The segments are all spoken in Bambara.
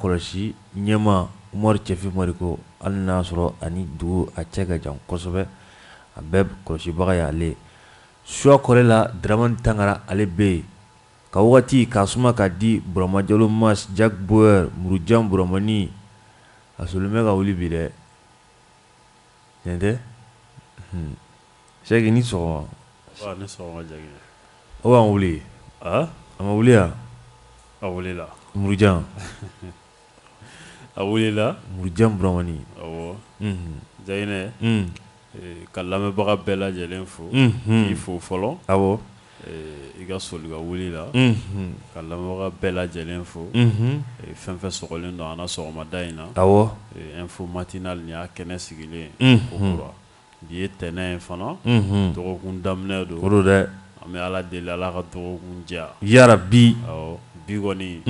kɔlɔsi ɲɛma Umaru Cɛfi Mɔriko hali n'a sɔrɔ ani dugu a cɛ ka jan kosɛbɛ a bɛɛ kɔlɔsibaga y'ale choix kɔrɛ la Dramane Tangara ale bɛ yen ka wagati k'a suma k'a di Burama Diallo Mas Jack Bauer Murujan Buramani a sɔrɔlen bɛ ka wuli bi dɛ tiɲɛ tɛ Sɛki ni sɔgɔma ni sɔgɔma Jagi o b'an wuli a ma wuli yan a wulila Murujan a wulila Murujan Buramani awɔ Jayinɛ ka lamɛnbaga bɛɛ lajɛlen fo k'i fo fɔlɔ awɔ i ka soli ka wuli la ka lamɛnbaga bɛɛ lajɛlen fo fɛn fɛn sɔgɔlen don an na sɔgɔmada in na awɔ info matinal nin y'a kɛnɛ sigilen kokura bi ye tɛnɛ ye fana dɔgɔkun daminɛ don o don dɛ an bɛ Ala deli Ala ka dɔgɔkun diya yarabi awɔ bi kɔni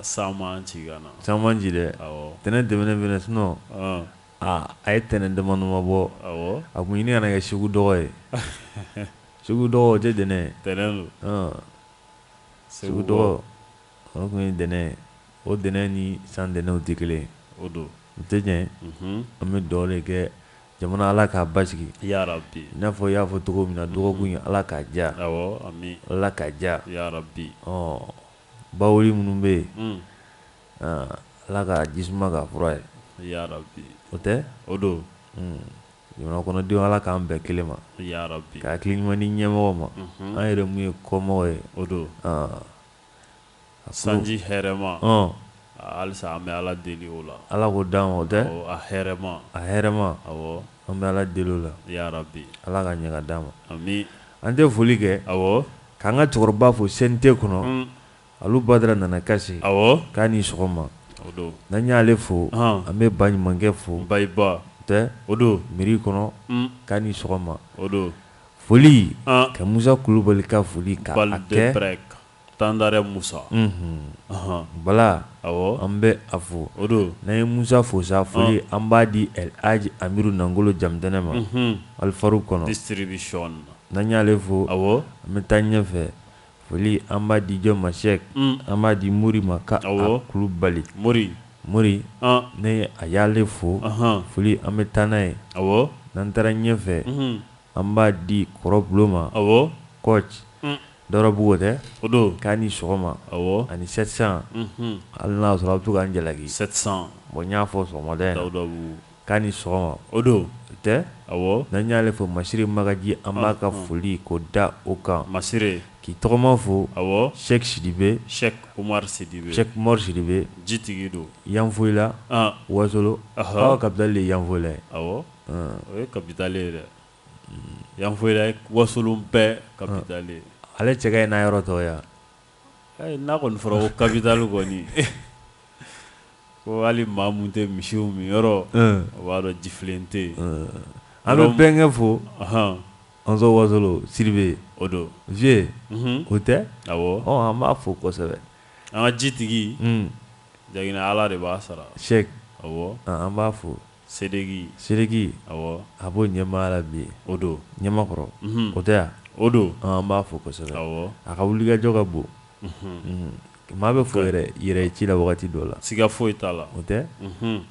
san man ci ka na san man ci dɛ awɔ tɛnɛ tɛmɛnen fɛnɛ sinon a ye tɛnɛ dama dama bɔ awɔ a kun ɲini kana kɛ Segu dɔgɔ ye Segu dɔgɔ o tɛ dɛnɛ ye tɛnɛ don Segu dɔgɔ o kun ye dɛnɛ ye o dɛnɛ ni san dɛnɛw tɛ kelen ye o don o tɛ ɲɛ an bɛ dugawu de kɛ jamana Ala k'a basigi yarabi i n'a fɔ i y'a fɔ cogo min na dɔgɔkun in Ala k'a diya awɔ ami Ala k'a diya yarabi bawoli minnu bɛ yen Ala k'a jisuma k'a fura ye yarabi o tɛ o don jamana kɔnɔdenw Ala k'an bɛn kelen ma yarabi ka hakili ɲuman di ɲɛmɔgɔ ma an yɛrɛ mun ye kɔmɔgɔ ye o don sanji hɛrɛma halisa an bɛ Ala deli o la Ala k'o d'an ma o tɛ a hɛrɛma awɔ an bɛ Ala deli o la yarabi Ala ka ɲɛ ka d'an ma ami an tɛ foli kɛ awɔ k'an ka cɛkɔrɔba fo CNT kɔnɔ Alu Badara Nana Kase awɔ k'a ni sɔgɔma o don n'an y'ale fo an bɛ ba ɲumankɛ fo bayiba tɛ o don mairie kɔnɔ k'a ni sɔgɔma o don foli ka Musa Kulubali ka foli ka a kɛ Tandare Musa Bala awɔ an bɛ a fo o don n'an ye Musa fo sa foli an b'a di El Hadji Amiru Nangolo Jamdɛnɛ ma Alifaru kɔnɔ distribution n'an y'ale fo awɔ an bɛ taa ɲɛfɛ foli an b'a di jɔ ma Sɛk an b'a di Mori ma ka a Kulubali Mori ne a y'ale fo foli an bɛ taa n'a ye awɔ n'an taara ɲɛfɛ an b'a di Kɔrɔ Bulo ma awɔ coach Dɔrɔbugu tɛ o don k'a ni sɔgɔma awɔ ani 700 hali n'a sɔrɔ a bɛ to k'an jalaki 700 bon n y'a fɔ sɔgɔmada in na k'a ni sɔgɔma o don tɛ awɔ n'an y'ale fo Masire Magaji an b'a ka foli k'o da o kan Masire k'i tɔgɔma fo awɔ Sɛk Sidibe Sɛk Umar Sidibe Sɛk Umar Sidibe jitigi don Yanfoyila Wasolo aw ka capitale de ye Yanfoyila ye awɔ o ye capitale ye dɛ Yanfoyila ye Wasolo bɛɛ capitale ye ale cɛ ka ɲi n'a yɔrɔ tɔw ye n'a kɔni fɔra ko capitale kɔni ko hali maa mun tɛ misiw min yɔrɔ o b'a dɔn jifilen tɛ yen an bɛ bɛnkɛ fo Ɔnzɔ Wasolo Sidibe o don vieux o tɛ awɔ an b'a fo kosɛbɛ an ka jitigi Jaginɛ Ala de b'a sara Sɛk awɔ an b'a fo Sedeki awɔ a b'o ɲɛmaa la bi o don ɲɛmakɔrɔ o tɛ yan o don an b'a fo kosɛbɛ awɔ a ka wulikajɔ ka bon maa bɛ fo yɛrɛ ci la wagati dɔ la siga foyi t'a la o tɛ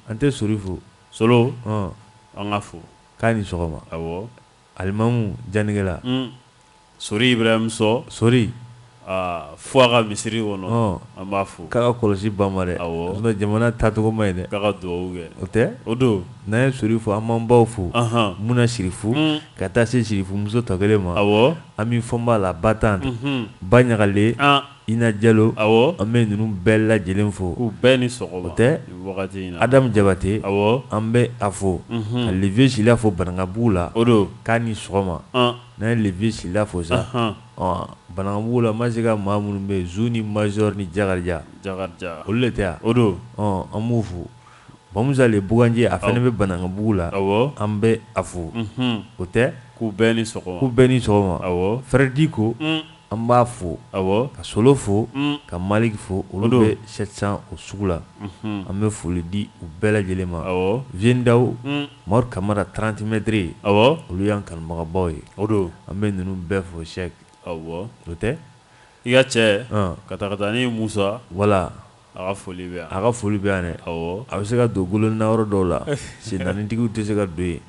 an tɛ Sori fo Solo an ka fo k'a ni sɔgɔma awɔ Alimamu Janikɛla Sori Ibrahim Sɔ Sori fo a ka misiri kɔnɔ an b'a fo k'a ka kɔlɔsi ban ma dɛ awɔ jamana taacogo ma ɲi dɛ k'a ka dugawu kɛ o tɛ o don n'an ye Sori fo an b'an baw fo Muna Sirifu ka taa se Sirifu muso tɔ kelen ma awɔ an b'i fɔ n b'a la Batante Ba Ɲagale Ina Jalo awɔ an bɛ ninnu bɛɛ lajɛlen fo k'u bɛɛ ni sɔgɔma o tɛ wagati in na Adamu Jabate awɔ an bɛ a fo ka Levier Sila fo Banankabugu la o don k'a ni sɔgɔma n'an ye Levier Sila fo sa Banankabugu la ma se ka maa minnu bɛ yen Zu ni Major ni Jakarija olu de tɛ yan o don an b'u fo Bamusa le Buganje a fɛnɛ bɛ Banankabugu la awɔ an bɛ a fo o tɛ k'u bɛɛ ni sɔgɔma awɔ Frère Diko an b'a fo awɔ ka Solo fo ka Malik fo olu bɛ 700 o sugu la an bɛ foli di u bɛɛ lajɛlen ma awɔ Viendaw Maodo Kamara 30 mètres awɔ olu y'an kanubagabaw ye o don an bɛ ninnu bɛɛ fo Sɛk awɔ o tɛ i ka cɛ ka taa ni Musa voilà a ka foli bɛ yan. A ka foli bɛ yan dɛ. Awɔ. A bɛ se ka don golonna yɔrɔ dɔw la sen naanitigiw tɛ se ka don yen.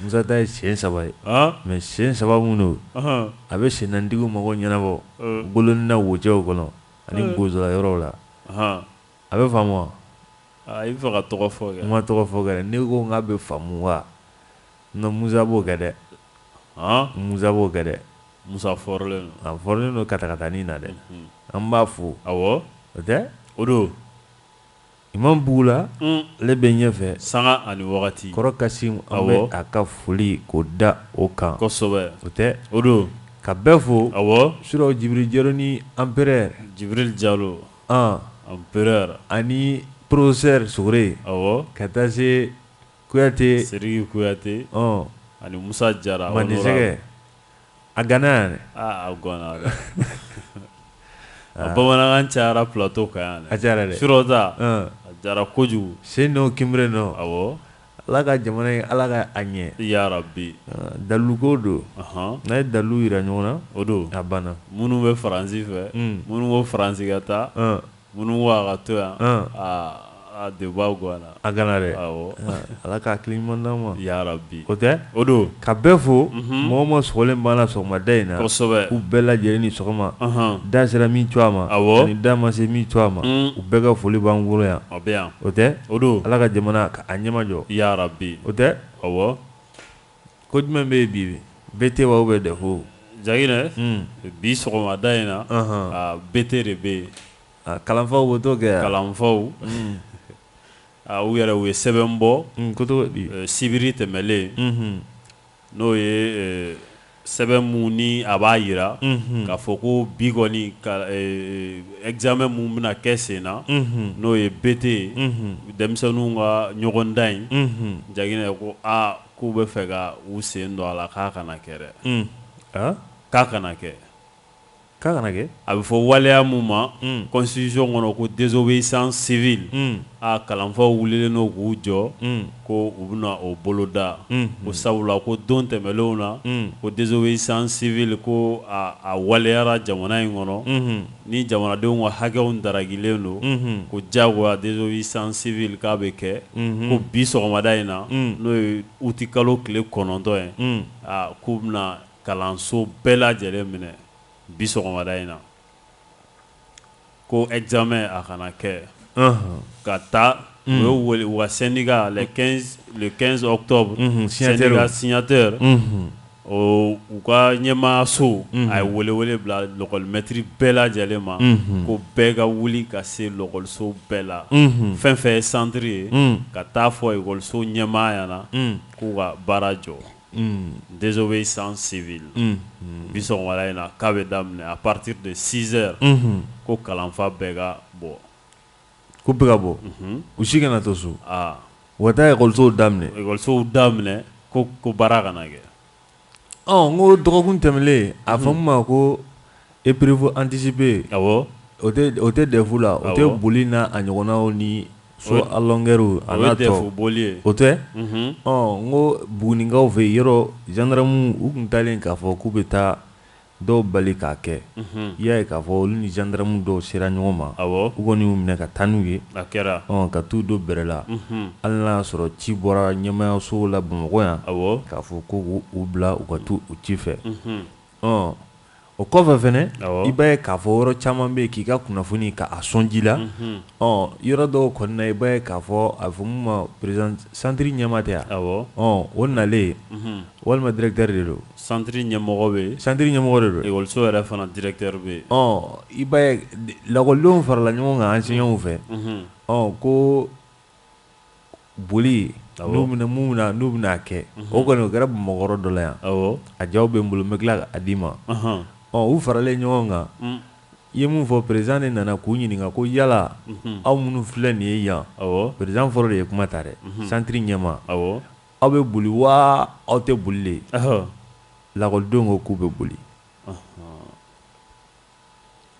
Musa ta ye sen 3 ye mais sen 3 mun don a bɛ sen naanitigiw mago ɲɛnabɔ golonna wocɛw kɔnɔ ani gozora yɔrɔw la a bɛ faamu wa? I bɛ fɛ ka tɔgɔ fɔ kɛ. N ma tɔgɔ fɔ kɛ dɛ, ne ko n k'a bɛ faamu wa non Musa b'o kɛ dɛ. Musa b'o kɛ dɛ. Musa fɔrɔlen don. A fɔrɔlen don katakatanin na dɛ. An b'a fo. Awɔ. O tɛ? O don. Imam Bugula ale bɛ ɲɛfɛ. Sanga ani wagati. Kɔrɔ Kasim an bɛ a ka foli k'o da o kan. Kosɛbɛ. O tɛ? O don. Ka bɛɛ fo. Awɔ. Surɔ Jibiri Jalo ni Empereur. Jibril Jalo. Empereur. Ani professeur Sogore. Awɔ. Ka taa se Kuyate. Seriki Kuyate. Ani Musa Jara. Mandisɛgɛ. A ganna yan dɛ. A ganna dɛ. A bamanankan cayara plateau kan yan dɛ. A cayara dɛ. Surɔ ta. A jara kojugu. Sen n'o kinbere nɔ. Awɔ. Ala ka jamana in Ala ka a ɲɛ. Yarabi. Daliluko don. N'a ye dalilu yira ɲɔgɔn na. O don. A banna. Minnu bɛ Faransi fɛ. Minnu ko Faransi ka taa. Minnu ko a ka to yan. A debaw ganna. A ganna dɛ. Awɔ. Ala ka hakili ɲuman d'an ma. Yarabi. O tɛ? O don. Ka bɛɛ fo. Mɔgɔ o mɔgɔ sɔgɔlen b'an na sɔgɔmada in na. Kosɛbɛ. K'u bɛɛ lajɛlen ni sɔgɔma. Da sera min to a ma. Awɔ. Ani da ma se min to a ma. U bɛɛ ka foli b'an bolo yan. A bɛ yan. O tɛ? O don. Ala ka jamana a ɲɛma jɔ. Yarabi. O tɛ? Awɔ. Ko jumɛn bɛ yen bi? BT wa ou bien Defo? Jaginɛ. Bi sɔgɔmada in na. BT de bɛ yen. Kalanfaw b'o t'o kɛ yan. Kalanfaw. U yɛrɛ u ye sɛbɛn bɔ. Koto di? Sibiri tɛmɛlen. N'o ye sɛbɛn mun ni a b'a yira k'a fɔ ko bi kɔni examen mun bɛna kɛ sen na n'o ye BT ye denmisɛnninw ka ɲɔgɔn dan in Jaginɛ ko k'u bɛ fɛ ka u sen don a la k'a kana kɛ dɛ. K'a kana kɛ. K'a kana kɛ? A bɛ fɔ waleya mun ma constitution kɔnɔ ko désobéissance civile. Kalanfaw wulilen n'o k'u jɔ ko u bɛna o bolo da. Ko sabula ko don tɛmɛlenw na ko désobéissance civile ko a waleyara jamana in kɔnɔ ni jamanadenw ka hakɛw daragilen don ko diyagoya désobéissance civile k'a bɛ kɛ ko bi sɔgɔmada in na n'o ye uti kalo tile 9 ye k'u bɛna kalanso bɛɛ lajɛlen minɛ bi sɔgɔmada in na ko examen a kana kɛ ka taa u ye wele u ka syndicat le 15 octobre syndicat signateur u ka ɲɛmaayaso a ye welewele bila lɔgɔlimɛtiri bɛɛ lajɛlen ma ko bɛɛ ka wuli ka se lɔgɔliso bɛɛ la fɛn fɛn ye centre ye ka taa fɔ ekɔliso ɲɛmaaya ɲɛna k'u ka baara jɔ. Désobéissance civile bi sɔgɔmada in na k'a bɛ daminɛ à partir de 6 heures ko kalanfa bɛɛ ka bɔ. Ko bɛɛ ka bɔ u si kana to so u ka taa ekɔlisow daminɛ. Ekɔlisow daminɛ ko baara kana kɛ. N ko dɔgɔkun tɛmɛlen a fɔ n ma ko épreuve anticipée. Awɔ. O tɛ DEF la o tɛ boli n'a a ɲɔgɔnnaw ni so à longueur a n'a tɔ o tɛ. N ko Bugunikaw fɛ yen yɔrɔ gendarme u tun talen k'a fɔ k'u bɛ taa dɔw bali k'a kɛ i y'a ye k'a fɔ olu ni gendarme dɔw sera ɲɔgɔn ma u kɔni y'u minɛ ka taa n'u ye ka t'u don bɛrɛ la hali n'a y'a sɔrɔ ci bɔra ɲɛmaayasow la Bamakɔ yan k'a fɔ ko k'u bila u ka t'u ci fɛ. O kɔfɛ fɛnɛ i b'a ye k'a fɔ yɔrɔ caman bɛ yen k'i ka kunnafoni k'a sɔn ji la yɔrɔ dɔw kɔni na i b'a ye k'a fɔ a fɔ mun ma président centre ɲɛmaa tɛ yan o nalen walima directeur de don. Centre ɲɛmɔgɔ bɛ yen. Centre ɲɛmɔgɔ de don. Ekɔliso yɛrɛ fana directeur bɛ yen. I b'a ye lakɔlidenw farala ɲɔgɔn kan enseignants fɛ ko boli n'u bɛna kɛ o kɔni o kɛra Bamakɔ dɔ la yan a jaw bɛ n bolo n bɛ tila k'a d'i ma. U faralen ɲɔgɔn kan i ye mun fɔ président de nana k'u ɲininka ko yala aw minnu filɛ nin ye yan président fɔlɔ de ye kuma ta dɛ centre ɲɛmaa aw bɛ boli wa aw tɛ boli de. Lakɔlidenw ko k'u bɛ boli.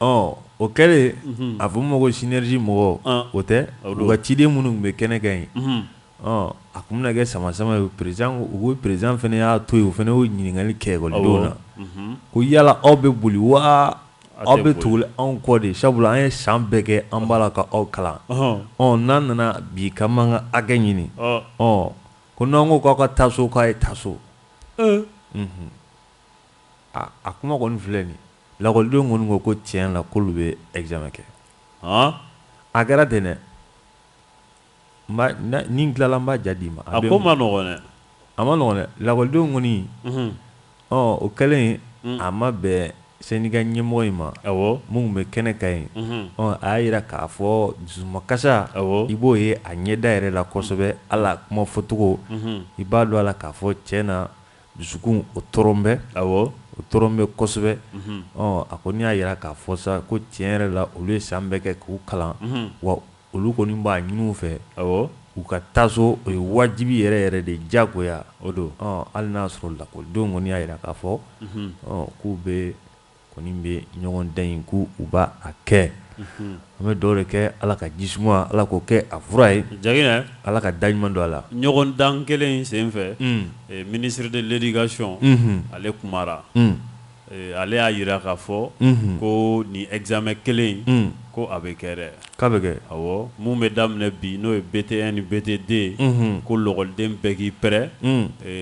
O kɛlen a fɔ mun ma ko synergie mɔgɔ o tɛ u ka ciden minnu tun bɛ kɛnɛ kan yen a kun bɛna kɛ sama-sama ye président fana y'a to yen o fana y'o ɲininkali kɛ ekɔlidenw na ko yala aw bɛ boli wa aw bɛ tugu anw kɔ de sabula an ye san bɛɛ kɛ an b'a la ka aw kalan n'an nana bi ka man ka hakɛ ɲini ko n'an ko k'aw ka taa so k'a ye taa so a kuma kɔni filɛ nin lakɔlidenw kɔni ko tiɲɛ la k'olu bɛ examen kɛ a kɛra ten dɛ ni n tilala n b'a ja d'i ma a ko ma nɔgɔn dɛ a ma nɔgɔn dɛ lakɔlidenw kɔni o kɛlen a ma bɛn syndicat ɲɛmɔgɔ in ma mun bɛ kɛnɛ kan yen a y'a jira k'a fɔ dusumakasa i b'o ye a ɲɛda yɛrɛ la kosɛbɛ ala kuma fɔcogo i b'a dɔn a la k'a fɔ tiɲɛ na dusukun o tɔrɔn bɛ o tɔrɔn bɛ kosɛbɛ a kɔni y'a jira k'a fɔ sa ko tiɲɛ yɛrɛ la olu ye san bɛɛ kɛ k'u kalan wa olu kɔni b'a ɲini u fɛ u ka taa so o ye wajibi yɛrɛ yɛrɛ de jagoya o don hali n'a sɔrɔ lakɔlidenw kɔni y'a jira k'a fɔ k'u bɛ kɔni bɛ ɲɔgɔn dan in k'u b'a kɛ an bɛ dɔw de kɛ ala ka jisuma ala k'o kɛ a fura ye Jaginɛ ala ka da ɲuman don a la ɲɔgɔn dan kelen in senfɛ ministre de l'éducation ale kumara ale y'a jira k'a fɔ ko ni examen kelen in ko a bɛ kɛ dɛ k'a bɛ kɛ awɔ mun bɛ daminɛ bi n'o ye BT1 ni BT2 ko lɔgɔliden bɛɛ k'i pɛrɛ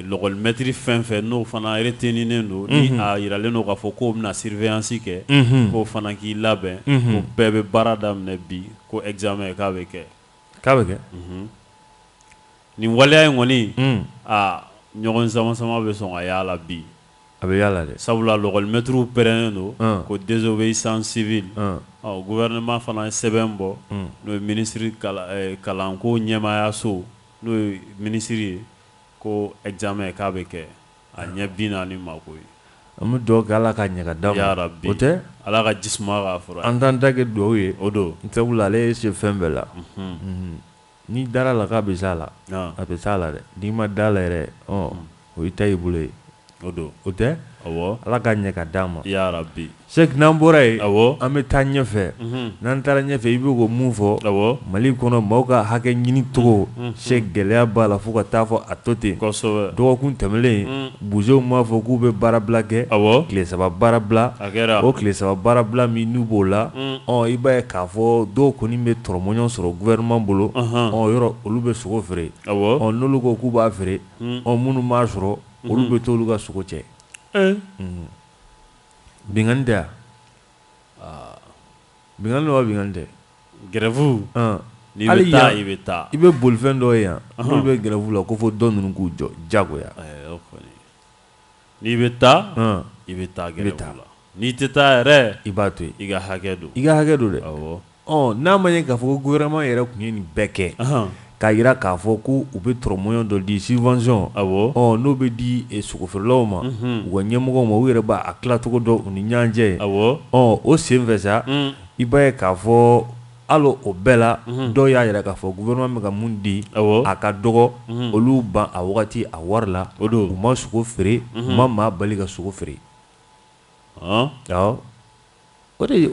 lɔgɔlimɛtiri fɛn fɛn n'o fana reteninen don ni a yiralen don k'a fɔ k'o bɛna surveillance kɛ k'o fana k'i labɛn ko bɛɛ bɛ baara daminɛ bi ko examen k'a bɛ kɛ nin waleya in kɔni ɲɔgɔn sama-sama bɛ sɔn ka y'a la bi a bɛ yala dɛ sabula lɔgɔlimɛtiriw pɛrɛnnen don ko désobéissance civile gouvernement fana ye sɛbɛn bɔ n'o ye ministre kalanko ɲɛmaayaso n'o ye ministre ye ko examen k'a bɛ kɛ a ɲɛ 40 ma ko ye an bɛ dugawu kɛ ala ka ɲɛ ka d'a ma yarabi o tɛ ala ka jisuma k'a fura an t'an ta kɛ dugawu ye o don sabula ale ye se fɛn bɛɛ la n'i dara la k'a bɛ s'a la a bɛ s'a la dɛ n'i ma da la yɛrɛ o y'i ta y'i bolo ye o don o tɛ ala ka ɲɛ ka d'a ma yarabi Sek n'an bɔra yen an bɛ taa ɲɛfɛ n'an taara ɲɛfɛ i bɛ ko mun fɔ Mali kɔnɔ maaw ka hakɛ ɲini cogo Sek gɛlɛya b'a la fo ka taa fɔ a to ten dɔgɔkun tɛmɛnen buzew m'a fɔ k'u bɛ baarabila kɛ tile 3 baarabila o tile 3 baarabila min n'u b'o la i b'a ye k'a fɔ dɔw kɔni bɛ tɔrɔmɔɲɔ sɔrɔ gouvernement bolo yɔrɔ olu bɛ sogo feere n'olu ko k'u b'a feere minnu b'a sɔrɔ olu bɛ t'olu ka sogo cɛ bingani tɛ bingani wa bingani tɛ grève n'i bɛ taa i bɛ taa i bɛ bolifɛn dɔ ye yan n'olu bɛ grève la ko fo dɔ ninnu k'u jɔ jagoya n'i bɛ taa i bɛ taa grève la n'i tɛ taa yɛrɛ i b'a to yen i ka hakɛ don dɛ n'a ma ye k'a fɔ ko gouvernement yɛrɛ tun ye nin bɛɛ kɛ k'a jira k'a fɔ ko u bɛ tɔrɔmɔɲɔ dɔ di subvention n'o bɛ di sogofeerelaw ma u ka ɲɛmɔgɔw ma u yɛrɛ b'a tilacogo dɔn u ni ɲɔgɔn cɛ o sen fɛ sa i b'a ye k'a fɔ hali o bɛɛ la dɔw y'a jira k'a fɔ gouvernement bɛ ka mun di a ka dɔgɔ olu ban a wagati a wari la u ma sogo feere u ma maa bali ka sogo feere o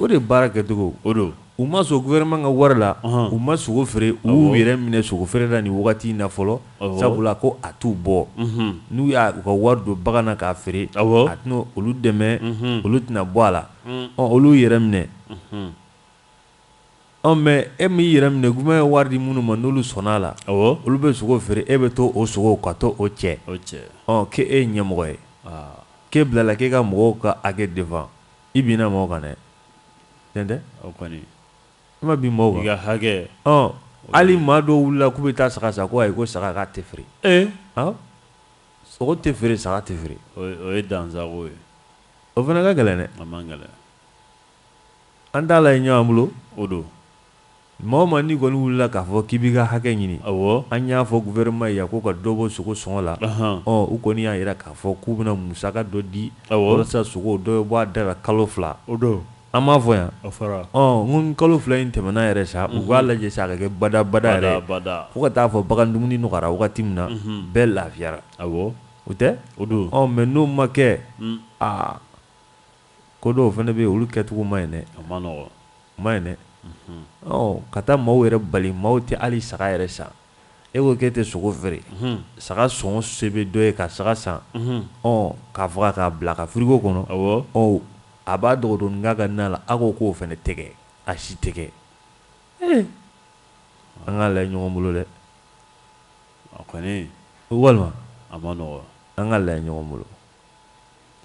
de baara kɛcogo o don u ma sɔn gouvernement ka wari la u ma sogo feere u y'u yɛrɛ minɛ sogo feere la nin wagati in na fɔlɔ sabula ko a t'u bɔ n'u y'a u ka wari don bagan na k'a feere a tɛna olu dɛmɛ olu tɛna bɔ a la olu yɛrɛ minɛ mais e m'i yɛrɛ minɛ gouvernement ye wari di minnu ma n'olu sɔnn'a la olu bɛ sogo feere e bɛ to o sogo ka to o cɛ k'e ye ɲɛmɔgɔ ye k'e bilala k'e ka mɔgɔw ka hakɛ défend i binna mɔgɔw kan dɛ tiɲɛ tɛ o kɔni ma bin mɔgɔw kan i ka hakɛ hali maa dɔw wulila k'u bɛ taa saga san ko ayi ko saga k'a tɛ feere sogo tɛ feere saga tɛ feere o ye dansago ye o fana ka gɛlɛn dɛ a man gɛlɛn an t'a la ye ɲɔgɔn bolo o don maa o maa n'i kɔni wulila k'a fɔ k'i b'i ka hakɛ ɲini an y'a fɔ gouvernement ye ko ka dɔ bɔ sogo sɔngɔ la u kɔni y'a jira k'a fɔ k'u bɛna musaka dɔ di walasa sogo dɔ bɛ bɔ a da la kalo 2 o don an m'a fɔ yan n kalo 2 in tɛmɛna yɛrɛ sa u k'a lajɛ sa a ka kɛ bada yɛrɛ fo ka taa fɔ bagan dumuni nɔgɔyara wagati min na bɛɛ lafiyara o tɛ mais n'o ma kɛ ko dɔw fana bɛ yen olu kɛcogo ma ɲi dɛ ma ɲi dɛ ka taa maaw yɛrɛ bali maaw tɛ hali saga yɛrɛ san e ko k'e tɛ sogo feere saga sɔngɔ se bɛ dɔ ye ka saga san k'a faga k'a bila ka frigo kɔnɔ a b'a dɔgɔtɔrɔnink'a ka na la a ko k'o fana tɛgɛ a si tɛgɛ an k'a layɛ ɲɔgɔn bolo dɛ a kɔni walima a ma nɔgɔ an k'a layɛ ɲɔgɔn bolo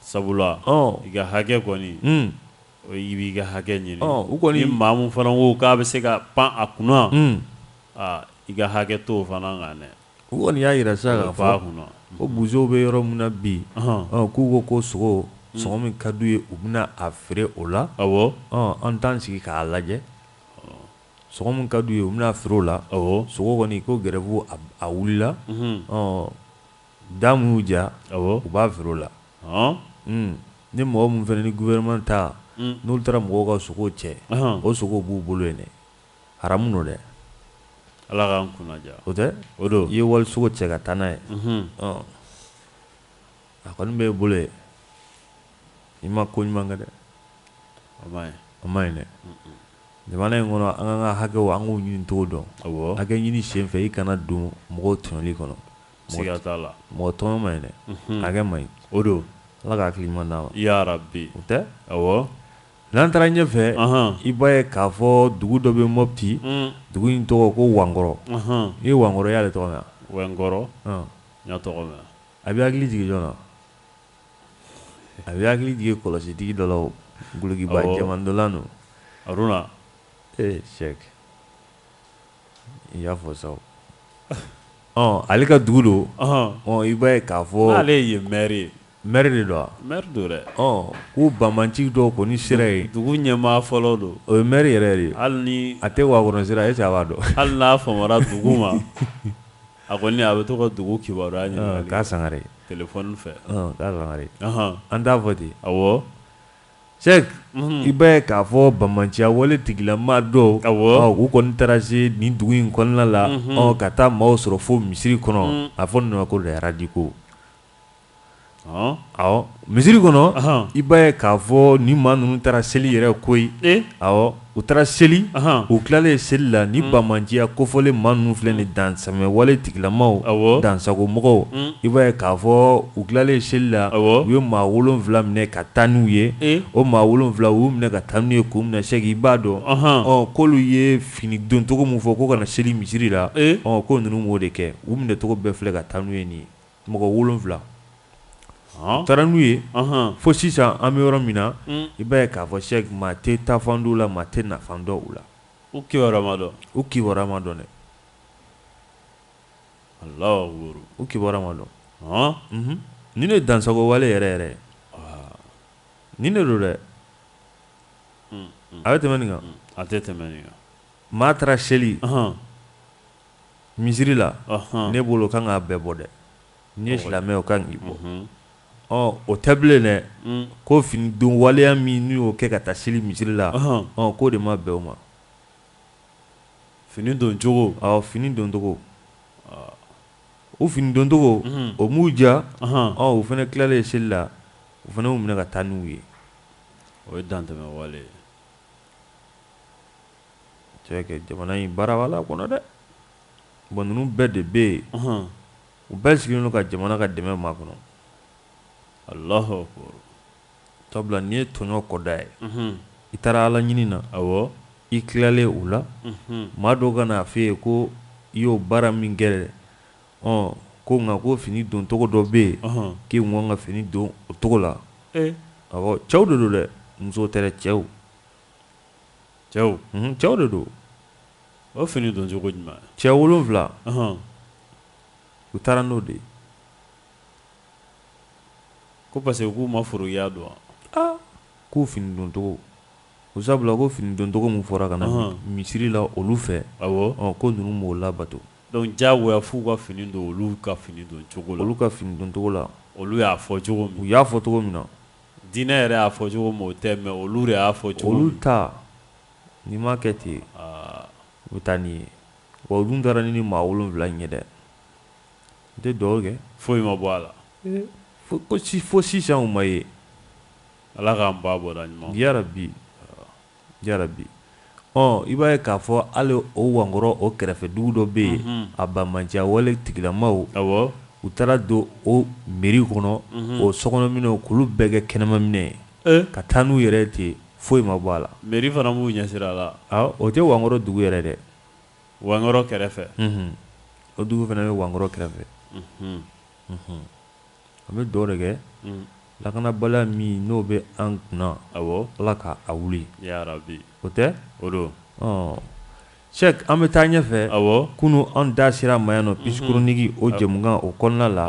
sabula i ka hakɛ kɔni i b'i ka hakɛ ɲini u kɔni ni maa mun fana ko k'a bɛ se ka pan a kunna i ka hakɛ t'o fana kan dɛ u kɔni y'a yira sisan k'a fɔ ko bozow bɛ yɔrɔ min na bi k'u ko sogo sɔngɔ min ka d'u ye u bɛna a feere o la awɔ an t'an sigi k'a lajɛ sɔngɔ min ka d'u ye u bɛna a feere o la sogo kɔni ko gɛrɛfu a wulila da minnu ja u b'a feere o la ni mɔgɔ min fana ni gouvernement ta n'olu taara mɔgɔw ka sogo cɛ o sogo b'u bolo yen dɛ haramu don dɛ ala k'an kunnaja o tɛ o don i ye wali sogo cɛ ka taa n'a ye a kɔni b'e bolo yen i ma ko ɲuman kɛ dɛ a ma ɲi dɛ jamana in kɔnɔ an k'an ka hakɛw an k'o ɲini cogo dɔn hakɛ ɲini sen fɛ i kana don mɔgɔw tɔɲɔli kɔnɔ siga t'a la mɔgɔ tɔɲɔ ma ɲi dɛ hakɛ ma ɲi o don ala ka hakili ɲuman d'a ma ya rabbi o tɛ awɔ n'an taara ɲɛfɛ i b'a ye k'a fɔ dugu dɔ bɛ Mɔpti dugu in tɔgɔ ko Wankɔrɔ i ye Wankɔrɔ y'ale tɔgɔ mɛn Wankɔrɔ n y'a tɔgɔ mɛn a bɛ hakili jigin jɔn na a bɛ hakili jigin kɔlɔsitigi dɔ la o gulokiba jɛman dɔ la no Haruna Sɛk i y'a fɔ sa ale ka dugu don i b'a ye k'a fɔ n'ale ye maire ye maire de don wa maire don dɛ ko banbantigi dɔw kɔni sera yen dugu ɲɛmaa fɔlɔ don o ye maire yɛrɛ de ye hali ni a tɛ Wakɔrɔn sira est-ce que a b'a dɔn hali n'a famara dugu ma a kɔni a bɛ to ka dugu kibaruya ɲininkali k'a Sangare téléphone fɛ k'a Sangare an t'a fɔ ten awɔ Sɛk i b'a ye k'a fɔ banbanciya wale tigilamaa dɔw u kɔni taara se nin dugu in kɔnɔna la ka taa maaw sɔrɔ fo misiri kɔnɔ a fɔ ninnu ma ko radiko misiri kɔnɔ i b'a ye k'a fɔ ni maa ninnu taara seli yɛrɛ koyi u taara seli u tilalen seli la ni banbanciya kofɔlen maa ninnu filɛ nin dansamɛ wale tigilamaaw dansagomɔgɔw i b'a ye k'a fɔ u tilalen seli la u ye maa 7 minɛ ka taa n'u ye o maa 7 u y'u minɛ ka taa n'u ye k'u minɛ Sɛki i b'a dɔn k'olu ye fini don cogo min fɔ ko kana seli misiri la ko ninnu m'o de kɛ u minɛ cogo bɛɛ filɛ ka taa n'u ye nin ye mɔgɔ 7 u taara n'u ye fo sisan an bɛ yɔrɔ min na i b'a ye k'a fɔ Sɛk maa tɛ taafan dɔn u la maa tɛ nafan dɔn u la u kibaruya ma dɔn u kibaruya ma dɔn dɛ Alahu akibaru u kibaruya ma dɔn ni ne dansago wale yɛrɛ yɛrɛ ni ne don dɛ a bɛ tɛmɛ nin kan a tɛ tɛmɛ nin kan maa taara seli misiri la ne bolo kan k'a bɛɛ bɔ dɛ ni ye silamɛ o kan k'i bɔ o tɛ bilen dɛ ko fini don waleya min n'u y'o kɛ ka taa seli misiri la k'o de ma bɛn o ma fini don cogo fini don cogo o fini don cogo o m'u ja u fana tilalen seli la u fana y'u minɛ ka taa n'u ye o ye dantɛmɛ wale ye cɛ jamana in baara b'a la kɔnɔ dɛ bon ninnu bɛɛ de bɛ yen u bɛɛ sigilen don ka jamana ka dɛmɛ makɔnɔ Alahu akibaru sabula n'i ye tɔɲɔ kɔda ye i taara Ala ɲini na i tilalen u la maa dɔw ka n'a f'e ye ko i y'o baara min kɛ ko nka ko fini don cogo dɔ bɛ yen k'i ŋɔn ka fini don o cogo la cɛw de don dɛ musow tɛ dɛ cɛw de don o fini don cogo jumɛn cɛ 7 u taara n'o de ye ko parce que k'u ma furuya dɔn k'u fini don cogo o sabula ko fini don cogo min fɔra ka na misiri la olu fɛ ko ninnu m'o labato donc diyagoya f'u ka fini don olu ka fini don cogo la olu ka fini don cogo la olu y'a fɔ cogo min u y'a fɔ cogo min na diinɛ yɛrɛ y'a fɔ cogo min o tɛ mais olu de y'a fɔ cogo min olu ta n'i ma kɛ ten u bɛ taa n'i ye wa u dun taara ni maa 7 ɲɛ dɛ n tɛ dugawu kɛ foyi ma bɔ a la fo sisan u ma ye Ala k'an ba bɔda ɲuman yarabi i b'a ye k'a fɔ hali o Wankɔrɔ o kɛrɛfɛ dugu dɔ bɛ yen a banbanciya wale tigilamaw u taara don o mairie kɔnɔ o sokɔnɔminɛw k'olu bɛɛ kɛ kɛnɛmaminɛ ye ka taa n'u yɛrɛ ten foyi ma bɔ a la. Mairie fana b'u ɲɛsira la. O tɛ Wankɔrɔ dugu yɛrɛ dɛ. Wankɔrɔ kɛrɛfɛ. O dugu fana bɛ Wankɔrɔ kɛrɛfɛ. An bɛ dugawu de kɛ lakanabaliya min n'o bɛ an kunna, Ala ka a wuli. Yarabi. O tɛ? O don. Cheikh, an bɛ taa ɲɛfɛ. Kunu an da sera a ma yan nɔ Peace Chronique o jɛmukan o kɔnɔna la.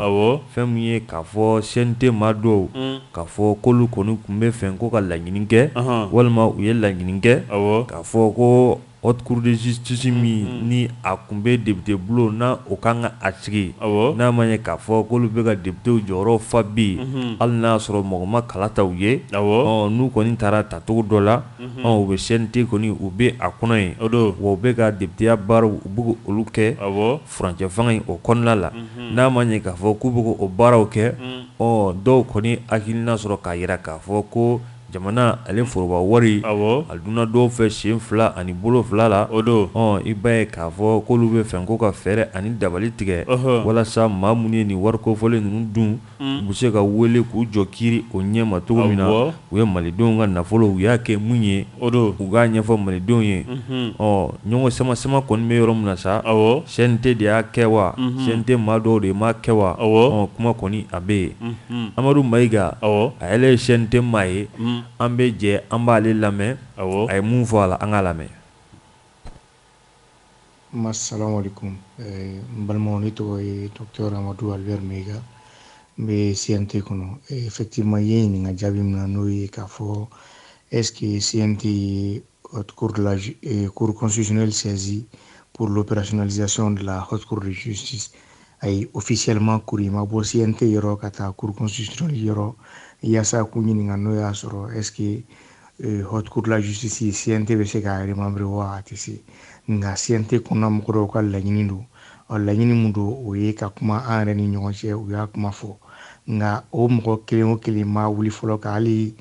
Fɛn min ye k'a fɔ CNT maa dɔw k'a fɔ k'olu kɔni tun bɛ fɛ ko ka laɲini kɛ walima u ye laɲini kɛ k'a fɔ ko haute cour de justice min ni a tun bɛ député bolo n'a o kan ka a sigi n'a ma ɲɛ k'a fɔ k'olu bɛ ka député jɔyɔrɔ fa bi hali n'a y'a sɔrɔ mɔgɔ ma kala ta u ye n'u kɔni taara tacogo dɔ la u bɛ CNT kɔni u bɛ a kɔnɔ yen wa u bɛ ka députéya baaraw u bɛ olu kɛ furancɛ fanga in o kɔnɔna la n'a ma ɲɛ k'a fɔ k'u bɛ o baaraw kɛ dɔw kɔni hakilina sɔrɔ k'a jira k'a fɔ ko jamana ale foroba wari a dunna dɔw fɛ sen 2 ani bolo 2 la i b'a ye k'a fɔ k'olu bɛ fɛ ko ka fɛɛrɛ ani dabali tigɛ walasa maa minnu ye nin wari kofɔlen ninnu dun u bɛ se ka wele k'u jɔ kiiri o ɲɛma cogo min na u ye malidenw ka nafolo u y'a kɛ mun ye u k'a ɲɛfɔ malidenw ye ɲɔgɔn sama kɔni bɛ yɔrɔ min na sa CNT de y'a kɛ wa CNT maa dɔw de m'a kɛ wa kuma kɔni a bɛ yen Amadu Mayiga a yɛrɛ ye CNT maa ye an bɛ jɛ an b'ale lamɛn a ye mun fɔ a la an k'a lamɛn. Assalamu alaikum. N balimaw ne tɔgɔ ye Dr Amadu Albert Mayiga n bɛ CNT kɔnɔ. Effectivement i ye ɲininka jaabi min na n'o ye k'a fɔ est-ce que CNT ye haute cour de la cour constitutionnelle saisie pour l'opérationnalisation de la haute cour de justice. Ayi officiellement courrier ma bɔ CNT yɔrɔ ka taa cour constitutionnelle yɔrɔ yaasa k'u ɲininka n'o y'a sɔrɔ est-ce que haute cour de la justice ye CNT bɛ se k'a remembrer wa a tɛ se nka CNT kɔnɔna mɔgɔ dɔw ka laɲini don laɲini min don o ye ka kuma an yɛrɛ ni ɲɔgɔn cɛ u y'a kuma fɔ nka o mɔgɔ kelen o kelen ma wuli fɔlɔ ka hali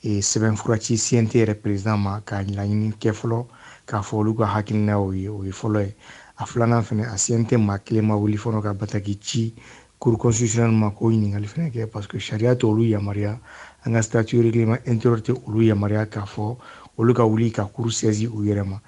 sɛbɛnfura ci CNT yɛrɛ président ma ka laɲini kɛ fɔlɔ k'a fɔ olu ka hakilina o ye fɔlɔ ye a filanan fɛnɛ a CNT maa kelen ma wuli fɔlɔ ka bataki ci cour constitutionnelle ma k'o ɲininkali fɛnɛ kɛ parce que sariya tɛ olu yamaruya an ka statut règlement intérieur tɛ olu yamaruya k'a fɔ olu ka wuli ka cour saisir u yɛrɛ ma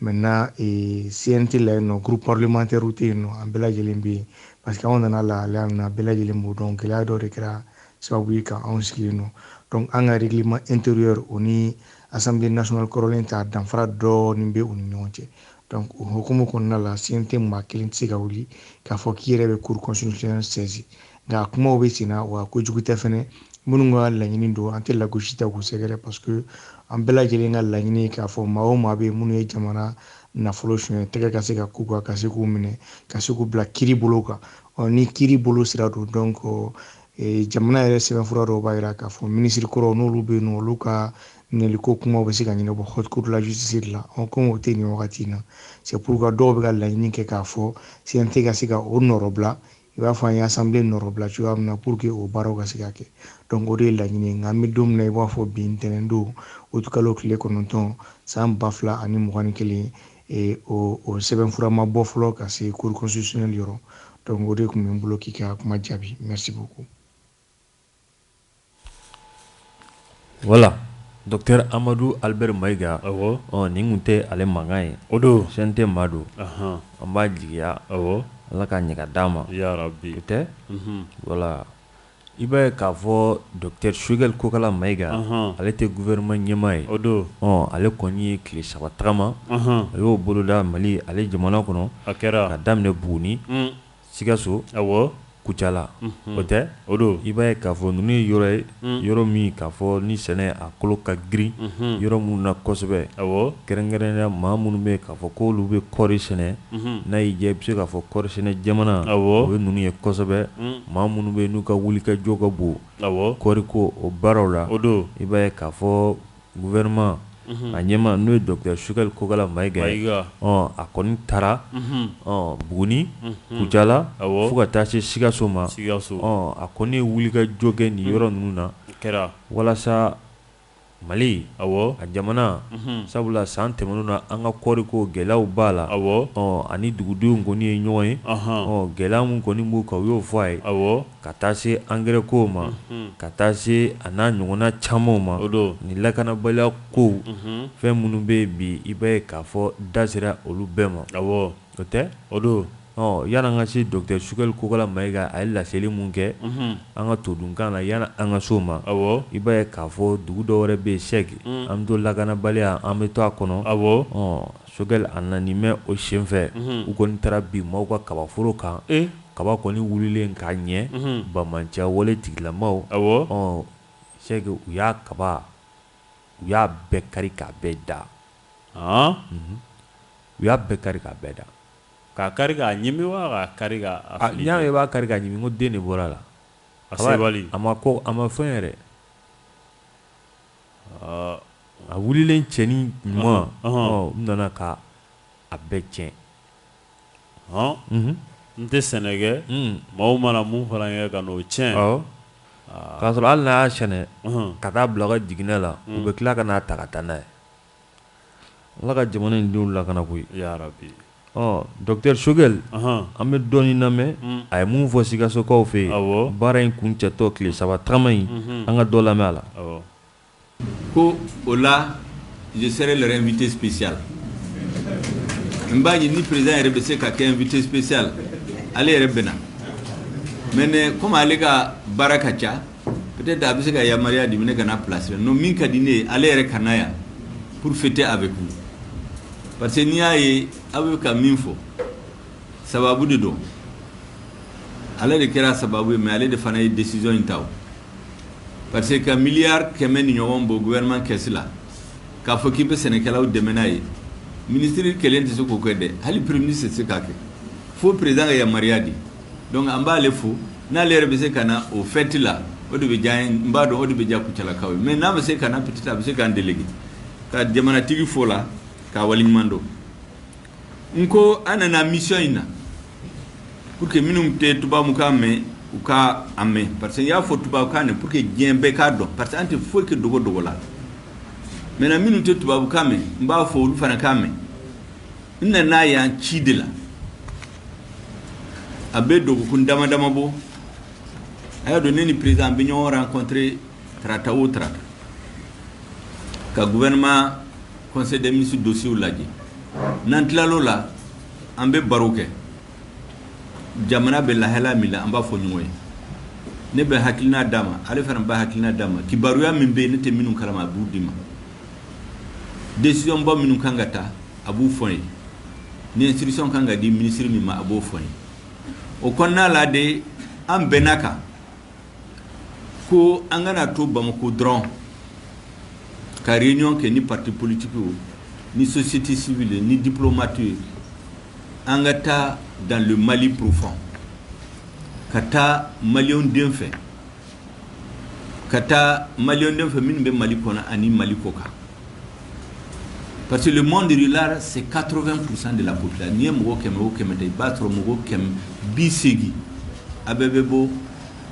maintenant CNT la yen nɔ groupe parlementaire tɛ yen nɔ an bɛɛ lajɛlen bɛ yen parce que anw nana lahalaya min na bɛɛ lajɛlen b'o dɔn gɛlɛya dɔ de kɛra sababu ye ka anw sigi yen nɔ donc an ka règlement intérieur o ni assemblée nationale kɔrɔlen ta danfara dɔɔni bɛ u ni ɲɔgɔn cɛ donc o hukumu kɔnɔna la CNT maa kelen tɛ se ka wuli k'a fɔ k'i yɛrɛ bɛ cour constitutionnelle saisir nka kumaw bɛ sen na wa kojugu tɛ fɛnɛ minnu ka laɲini don an tɛ lagosi ta k'u sɛgɛrɛ parce que an bɛɛ lajɛlen ka laɲini ye k'a fɔ maa o maa bɛ yen minnu ye jamana nafolo suɲɛ tɛgɛ ka se ka k'u kan ka se k'u minɛ ka se k'u bila kiiri bolo kan ni kiiri bolo sira don donc jamana yɛrɛ sɛbɛnfura dɔw b'a jira k'a fɔ minisiri kɔrɔw n'olu bɛ yen nɔ olu ka minɛliko kumaw bɛ se ka ɲɛnabɔ haute cour de la justice de la comme o tɛ nin wagati in na c'est pourquoi dɔw bɛ ka laɲini kɛ k'a fɔ CNT ka se ka o nɔrɔ bila i b'a fɔ an ye assemblée nɔrɔ bila cogoya min na pour que o baaraw ka se ka kɛ donc o de ye laɲini ye nka an bɛ don min na i b'a fɔ bi ntɛnɛn don kalo tile 9 san 2021 o sɛbɛnfura ma bɔ fɔlɔ ka se cour constitutionnelle yɔrɔ donc o de tun bɛ n bolo k'i ka kuma jaabi merci beaucoup. Voilà. Dr Amadu Albert Mayiga nin tun tɛ ale mankan ye o don CNT maa don an b'a jigiya Ala ka ɲɛka d'a ma yarabi o tɛ voilà i b'a ye k'a fɔ Dr Choguel Kokala Mayiga ale tɛ gouvernement ɲɛmaa ye o don ale kɔni ye tile 3 tagama a y'o boloda Mali ale jamana kɔnɔ a kɛra ka daminɛ Buguni Sikaso Kucala o tɛ o don i b'a ye k'a fɔ ninnu ye yɔrɔ ye yɔrɔ min k'a fɔ ni sɛnɛ a kolo ka girin yɔrɔ minnu na kosɛbɛ kɛrɛnkɛrɛnnenya maa minnu bɛ k'a fɔ k'olu bɛ kɔɔri sɛnɛ n'a y'i diya i bɛ se k'a fɔ kɔɔri sɛnɛ jamana o ye ninnu ye kosɛbɛ maa minnu bɛ n'u ka wulikajɔ ka bon kɔɔri ko o baaraw la o don i b'a ye k'a fɔ gouvernement a ɲɛma n'o ye Dr Choguel Kokala Mayiga a kɔni taara Buguni Kucala fo ka taa se Sikaso ma a kɔni ye wulikajɔ kɛ nin yɔrɔ ninnu na walasa Mali awɔ a jamana sabula san tɛmɛnnu na an ka kɔɔri ko gɛlɛyaw b'a la awɔ ani dugudenw kɔni ye ɲɔgɔn ye gɛlɛya mun kɔni b'u kan u y'o fɔ a ye awɔ ka taa se engrais kow ma ka taa se a n'a ɲɔgɔnna camanw ma ni lakanabaliya kow fɛn minnu bɛ yen bi i b'a ye k'a fɔ da sera olu bɛɛ ma awɔ o tɛ o don yan'an ka se docteur Sukɛli Kokala Mayiga a ye laseli mun kɛ an ka todunkan na yan'an ka se o ma i b'a ye k'a fɔ dugu dɔ wɛrɛ bɛ yen Sɛki an bɛ to lakanabaliya an bɛ to a kɔnɔ Sukɛli a nani mɛn o sen fɛ u kɔni taara bin maaw ka kabaforo kan kaba kɔni wulilen k'a ɲɛ Bamanciya wale tigilamaw Sɛki u y'a kaba u y'a bɛɛ kari k'a bɛɛ da u y'a bɛɛ kari k'a bɛɛ da k'a kari k'a ɲimi wa k'a kari k'a fili n'i y'a mɛn i b'a kari k'a ɲimi n ko den de bɔra a la a sebali a ma fɛn yɛrɛ a wulilen cɛni ɲuman n nana ka a bɛɛ tiɲɛ n tɛ sɛnɛ kɛ maaw mana mun fana kɛ ka n'o tiɲɛ k'a sɔrɔ hali n'a y'a sɛnɛ ka taa bila ka jiginɛ la u bɛ tila ka n'a ta ka taa n'a ye Ala ka jamana in denw lakana koyi yarabi docteur Sukɛli an bɛ dɔɔnin lamɛn a ye mun fɔ Sikasokaw fɛ yen baara in kun cɛtɔ tile 3 tagama in an ka dɔ lamɛn a la ko o la je serai leur invité spécial n b'a ɲini ni président yɛrɛ bɛ se ka kɛ invité spécial ale yɛrɛ bɛna mais comme ale ka baara ka ca peut-être a bɛ se ka yamaruya di ne ka na place la non min ka di ne ye ale yɛrɛ ka na yan pour fêter avec vous parce que n'i y'a ye aw bɛ ka min fɔ sababu de don ale de kɛra sababu ye mais ale de fana ye décision in ta parce que ka miliyari 100 ni ɲɔgɔn bɔ gouvernement caisse la k'a fɔ k'i bɛ sɛnɛkɛlaw dɛmɛ n'a ye ministre kelen tɛ se k'o kɛ dɛ hali premier ministre tɛ se k'a kɛ fo président ka yamaruya di donc an b'ale fo n'ale yɛrɛ bɛ se ka na o fête la o de bɛ diya n ye n b'a dɔn o de bɛ diya Kucalakaw ye mais n'a bɛ se ka na peut-être a bɛ se k'an délégué ka jamanatigi fo la k'a waleɲuman dɔn n ko an nana mission in na pour que minnu tɛ tubabukan mɛn u ka a mɛn parce que n y'a fɔ tubabukan de pour que diɲɛ bɛɛ k'a dɔn parce que an tɛ foyi kɛ dogo dogo la maintenant minnu tɛ tubabukan mɛn n b'a fɔ olu fana k'a mɛn n nana yan ci de la a bɛ dogokun dama dama bɔ a y'a dɔn ne ni président bɛ ɲɔgɔn rencontrer tarata o tarata ka gouvernement conseil des ministres dossiers lajɛ n'an tilal'o la an bɛ baro kɛ jamana bɛ lahala min la an b'a fɔ ɲɔgɔn ye ne bɛ hakilina d'a ma ale fana bɛ hakilina d'a ma kibaruya min bɛ yen ne tɛ minnu kalama a b'u di ma décision ba minnu kan ka taa a b'u fɔ n ye ni instruction kan ka di ministre min ma a b'o fɔ n ye o kɔnɔna la de an bɛnna kan ko an kana to Bamako dɔrɔn ka réunion kɛ ni parti politique ni société civile ni diplomate ye an ka taa dans le Mali profond ka taa maliyɛnw den fɛ ka taa maliyɛnw den fɛ minnu bɛ Mali kɔnɔ ani Mali kɔ kan parce que le monde rural c'est 80% de la population n'i ye mɔgɔ 100 o 100 ta i b'a sɔrɔ mɔgɔ 180 a bɛɛ bɛ bɔ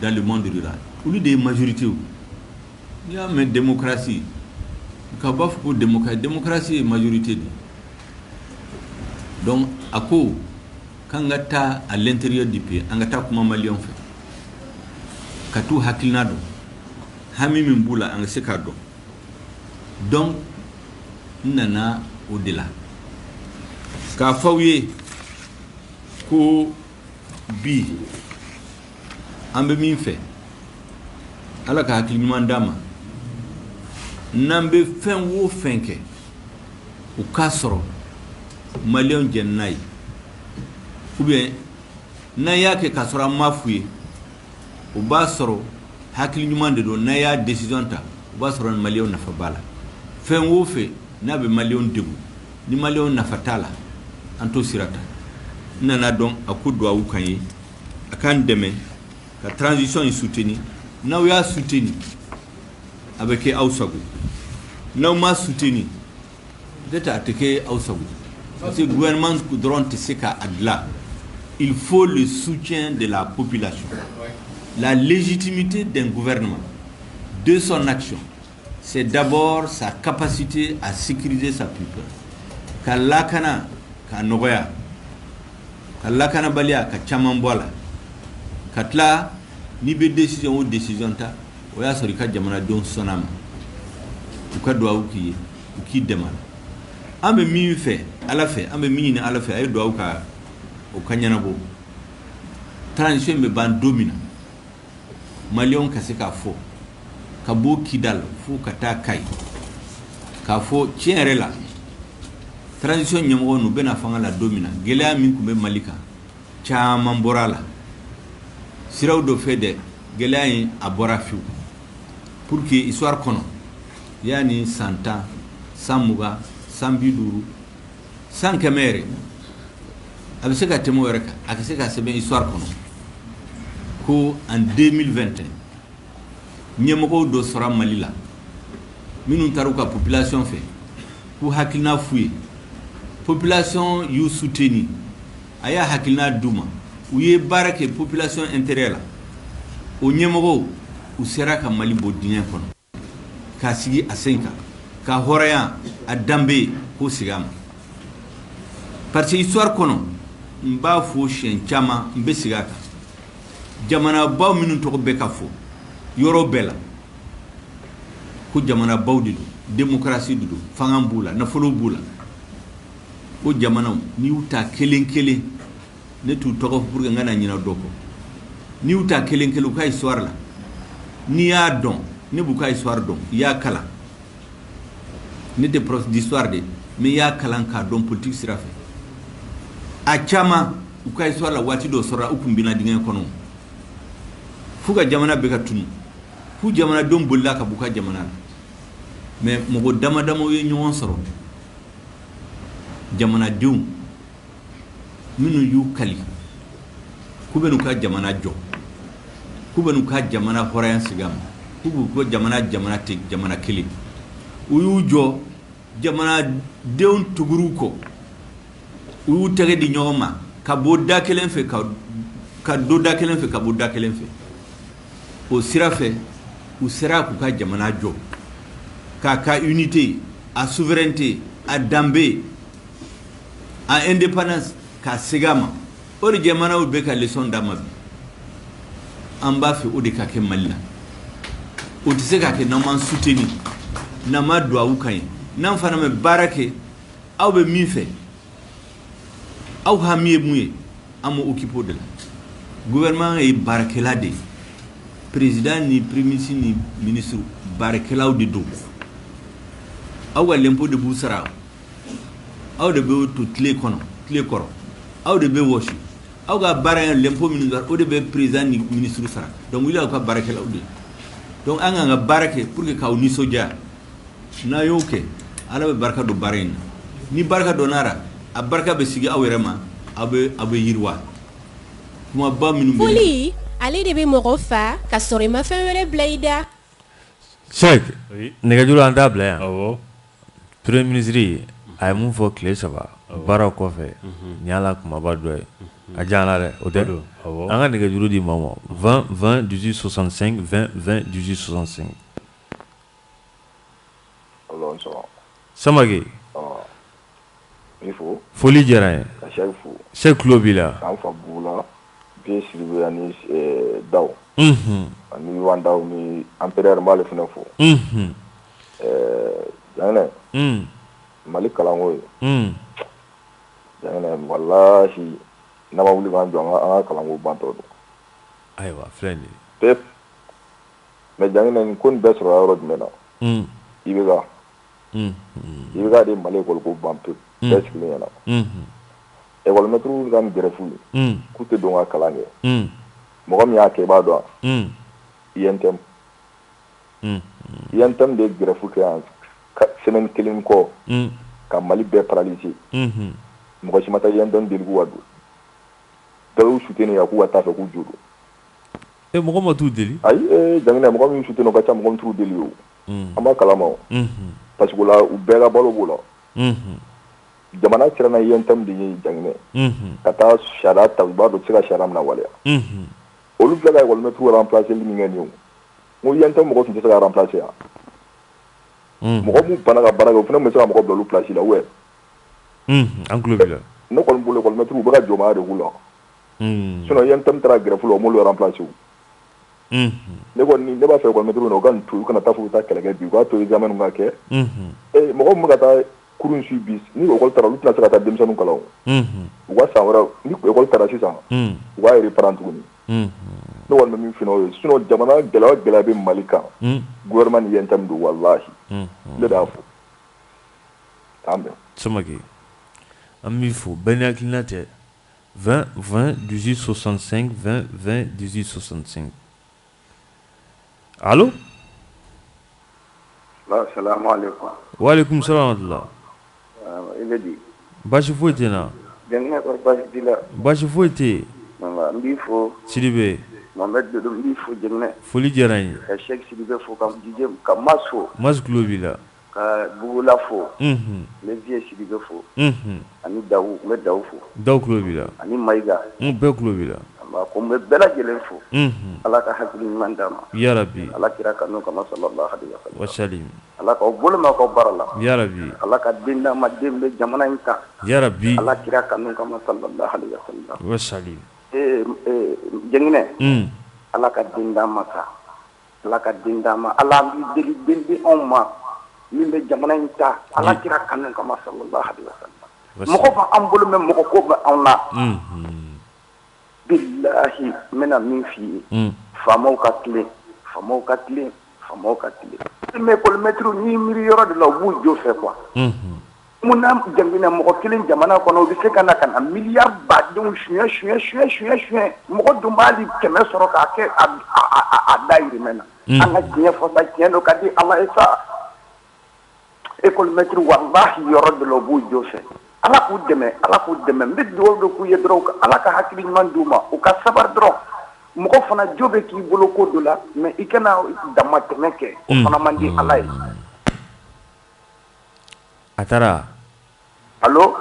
dans le monde rural olu de ye majorité o n'i y'a mɛn démocratie ka b'a fɔ ko démocratie ye majorité de donc a ko k'an ka taa à l'intérieur du pays an ka taa kuma maliyɛnw fɛ ka t'u hakilina dɔn hami min b'u la an ka se k'a dɔn donc n nana o de la k'a fɔ aw ye ko bi an bɛ min fɛ ala ka hakili ɲuman d'a ma n'an bɛ fɛn o fɛn kɛ o k'a sɔrɔ maliyɛnw jɛna n'a ye ou bien n'an y'a kɛ k'a sɔrɔ an m'a f'u ye o b'a sɔrɔ hakili ɲuman de don n'an y'a décision ta o b'a sɔrɔ maliyɛnw nafa b'a la fɛn o fɛn n'a bɛ maliyɛnw degun ni maliyɛnw nafa t'a la an t'o sira ta n nana dɔn a ko duwawu kan ye a k'an dɛmɛ ka transition in soutenir n'aw y'a soutenir a bɛ kɛ aw sago n'aw m'a soutenir peut-être a tɛ kɛ aw sago parce que gouvernement dɔrɔn tɛ se k'a dilan il faut le soutien de la population la légitimité d'un gouvernement de son action c'est d'abord sa capacité à sécuriser sa peuple. Ka lakana ka nogoya, ka lakana balia ka caman bɔ a la, ka tila n'i bɛ décision o décision ta o y'a sɔrɔ i ka jamanadenw sɔnna ma, u ka duwawu k'i ye, u k'i dɛmɛ. An bɛ min fɛ Ala fɛ, an bɛ min ɲini Ala fɛ, a ye duwawu ka o ka ɲɛnabɔ. Transition bɛ ban don min na, maliyɛnw ka se k'a fɔ ka bɔ Kidal fo ka taa Kayi k'a fɔ tiɲɛ yɛrɛ la transition ɲɛmɔgɔ n'u bɛna fanga la don min na, gɛlɛya min tun bɛ Mali kan caman bɔra a la. Siraw dɔ fɛ dɛ, gɛlɛya in a bɔra fiyewu pour que histoire kɔnɔ yani san 10, san 20, san 50, san 100 yɛrɛ a bɛ se ka tɛmɛ o yɛrɛ kan, a ka se ka sɛbɛn histoire kɔnɔ ko en 2021 ɲɛmɔgɔw dɔ sɔrɔ Mali la minnu taara u ka population fɛ k'u hakilina f'u ye, population y'u soutenir, a y'a hakilina d'u ma, u ye baara kɛ population intérieure la, o ɲɛmɔgɔw u sera ka Mali bɔ diɲɛ kɔnɔ k'a sigi a sen kan, ka hɔrɔnya a danbe k'o sigi a ma. Parce que histoire kɔnɔ n b'a fɔ siɲɛ caman, n bɛ sigi a kan, jamanabaw minnu tɔgɔ bɛ ka fɔ yɔrɔ bɛɛ la ko jamanabaw de don, démocratie de don, fanga b'u la, nafolo b'u la, o jamanaw n'i y'u ta kelen kelen, ne t'u tɔgɔ fɔ pour que n kana ɲinɛ dɔ kɔ, n'i y'u ta kelen kelen u ka histoire la, n'i y'a dɔn, ne b'u ka histoire dɔn, i y'a kalan, ne tɛ prof d'histoire de, mais i y'a kalan k'a dɔn politique sira fɛ, a caman u ka histoire la waati dɔ sɔrɔla u tun bɛna dingɛ kɔnɔ f'u ka jamana bɛ ka tunu, f'u jamanadenw bolila ka b'u ka jamana la, mais mɔgɔ dama damaw ye ɲɔgɔn sɔrɔ, jamanadenw minnu y'u kali k'u bɛ n'u ka jamana jɔ, k'u bɛ n'u ka jamana hɔrɔnya sigi a ma, k'u b'u ka jamana tɛ jamana kelen, u y'u jɔ jamanadenw tugur'u kɔ, u y'u tɛgɛ di ɲɔgɔn ma ka bɔ da kelen fɛ ka don da kelen fɛ ka bɔ da kelen fɛ, o sira fɛ u sera k'u ka jamana jɔ, k'a ka unité, a souveraineté, a danbe, a indépendance k'a segin a ma. O de jamanaw bɛ ka leçon d'a ma bi, an b'a fɛ o de ka kɛ Mali la, o tɛ se ka kɛ n'an m'an soutenir, n'an ma duwawu k'an ye, n'an fana bɛ baara kɛ aw bɛ min fɛ, aw hami ye mun ye an m'o occuper o de la. Gouvernement ye baarakɛla de ye, président ni premier ministre ni ministre baarakɛlaw de don, aw ka l'impôt de b'u sara, aw de bɛ to tile kɔrɔ, aw de bɛ wɔsi, aw ka baara ye l'impôt minnu sara o de bɛ président ni ministre sara, donc olu y'aw ka baarakɛlaw de ye, donc an k'an ka baara kɛ pour que k'aw nisɔndiya, n'a y'o kɛ Ala bɛ barika don baara in na, ni barika donnara a barika bɛ sigi aw yɛrɛ ma, aw bɛ yiriwa. Kuma ba minnu bɛ foli ale de bɛ mɔgɔ fa ka sɔrɔ i ma fɛn wɛrɛ bila i da. Cheikh, nɛgɛjuru an t'a bila yan. Awɔ. Premier ministre a ye mun fɔ tile 3 baaraw kɔfɛ, ni y'ala kumaba dɔ ye, a diya la dɛ, o tɛ? An ka nɛgɛjuru di maa ma 20 20 18 65 20 20 18 65. Samake. Foli diyara n ye. Cheikh tulo b'i la. K'an fa b'u la, Biye Sidibe ani Daw. Ani Wan Daw ni Empereur n b'ale fana fo. Janginɛ. Mali kalanko ye. Janginɛ walahi n'a ma wuli k'an jɔ an ka kalanko bantɔ don. Ayiwa filɛ nin ye. Pep. Mais Janginɛ nin ko nin bɛɛ sɔrɔla yɔrɔ jumɛn na? IBK. IBK de ye Mali école ko ban pewu. Bɛɛ sigilen ɲɛna. École maître ka nin greffe ye k'u tɛ don ka kalan kɛ. Mɔgɔ min y'a kɛ i b'a dɔn wa? INTM. INTM de ye greffe kɛ yan semaine kelen kɔ ka Mali bɛɛ paralyser. Mɔgɔ si ma taa INTM deli k'u ka don. Bɛɛ y'u soutenir k'u ka taa fɛ k'u jo don. Mɔgɔ ma t'u deli? Ayi Janginɛ mɔgɔ min y'u soutenir o ka ca mɔgɔ min t'u deli o. An b'a kalama o. Parce que o la u bɛɛ ka balo b'o la. Jamana siranna INTM de ye Janginɛ ka taa sariya ta u b'a dɔn u tɛ se ka sariya mina waleya. Olu filɛ ka école maître remplacer min kɛ nin ye o. N ko INTM mɔgɔ tun tɛ se ka remplacer yan. mɔgɔ mun bana ka baara kɛ o fana bɛ se ka mɔgɔ bila olu place la ouais an tulo b'i la ne kɔni bolo école-maître u bɛ ka jɔnmaaya de k'u la sinon INTM taara grève la o m'olu remplacer o ne kɔni ne b'a fɛ école-maître u ka nin to u kana taa fɔ u bɛ taa kɛlɛ kɛ bi u k'a to examen ninnu ka kɛ mɔgɔ min bɛ ka taa cours in suit bi ni école taara olu tɛna se ka taa denmisɛnninw kalan o u ka san wɛrɛ ni école taara sisan u b'a reprendre tuguni ne kɔni bɛ min f'i ɲɛna o ye sinon jamana gɛlɛya o gɛlɛya bɛ Mali kan gouvernement ni INTM don walahi ne b'a fɔ k'an bɛn Samake an b'i fo bɛɛ ni hakilina tɛ 20 20 18 65 20 20 18 65 allo Assalamu alaikum. wa alaikum salam wa rahmatullah I bɛ di baasi foyi tɛ n na jɛngɛ kɔrɔ baasi t'i la baasi foyi tɛ yen n b'i fo Sidibe Mohamed Dodo n b'i fo jɛngɛ foli diyara n ye ka Cheikh Sidibe fo ka DJ ka Mas fo Mas tulo b'i la ka Bugula fo le vieux Sidibe fo ani Dawu n bɛ Dawu fo Dawu tulo b'i la ani Mayiga bɛɛ tulo b'i la ko n bɛ bɛɛ lajɛlen fo Ala ka hakili ɲuman d'a ma ya Rabbi Ala kira kanu kama sallallahu alaihi wa sallim Ala k'aw bolo mɛn aw ka baara la ya Rabbi Ala ka den d'a ma den bɛ jamana in kan ya Rabbi Ala kira kanu kama sallallahu alaihi wa sallim jɛngɛ Ala ka den d'a ma sa Ala ka den d'a ma Ala an b'i deli den di anw ma min bɛ jamana in ta Ala kira kanu kama sallallahu alaihi wa sallam mɔgɔ b'an bolo mɛ mɔgɔ ko bɛ anw na billahi n bɛna min f'i ye faamaw ka tilen faamaw ka tilen faamaw ka tilen mais école-maître n'i miiri yɔrɔ de la u b'u jo fɛ quoi munna jamana mɔgɔ kelen jamana kɔnɔ u bɛ se ka na ka na miliyari badenw suɲɛ mɔgɔ dun b'a hali 100 sɔrɔ k'a kɛ a dayirimɛ na an ka diɲɛ fɔ sa tiɲɛ don ka di Ala ye sa école-maître wallahi yɔrɔ de la u b'u jo fɛ Ala k'u dɛmɛ n bɛ dugawu de k'u ye dɔrɔn Ala ka hakili ɲuman d'u ma u ka sabari dɔrɔn mɔgɔ fana jo bɛ k'i bolo ko dɔ la mais i kana damatɛmɛ kɛ o fana man di Ala ye a taara allo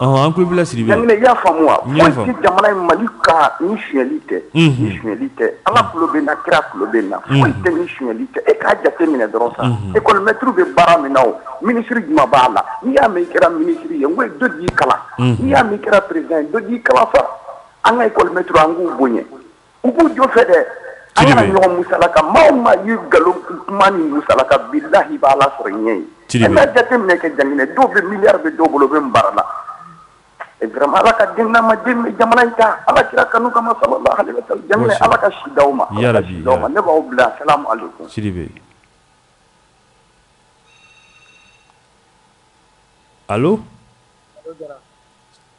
an tulo b'i la Sidibe jɛngɛ i y'a faamu wa foyi tɛ jamana in Mali ka ni suɲɛli tɛ Ala tulo bɛ n na kira tulo bɛ n na foyi tɛ ni suɲɛli tɛ e k'a jate minɛ dɔrɔn sa école-maître bɛ baara min na o ministre jumɛn b'a la n'i y'a mɛn i kɛra ministre ye n ko dɔ d'i kalan n'i y'a mɛn i kɛra président ye dɔ d'i kalan sa an ka école-maître an k'u bonya u b'u jo fɛ dɛ an kana ɲɔgɔn musalaka maa o maa y'i nkalon kuma ni musalaka billahi b'a la sɔrɔ ɲɛ ye e n'a jate minɛ kɛ jɛngɛ dɔw bɛ miliyari bɛ dɔw bolo u bɛ n bara la vraiment Ala ka den n'a ma den bɛ jamana in ta Ala kira kanu kama sallallahu alaihi wa sallam jɛngɛ Ala ka si d'aw ma ne b'aw bila salamu alaikum Sidibe allo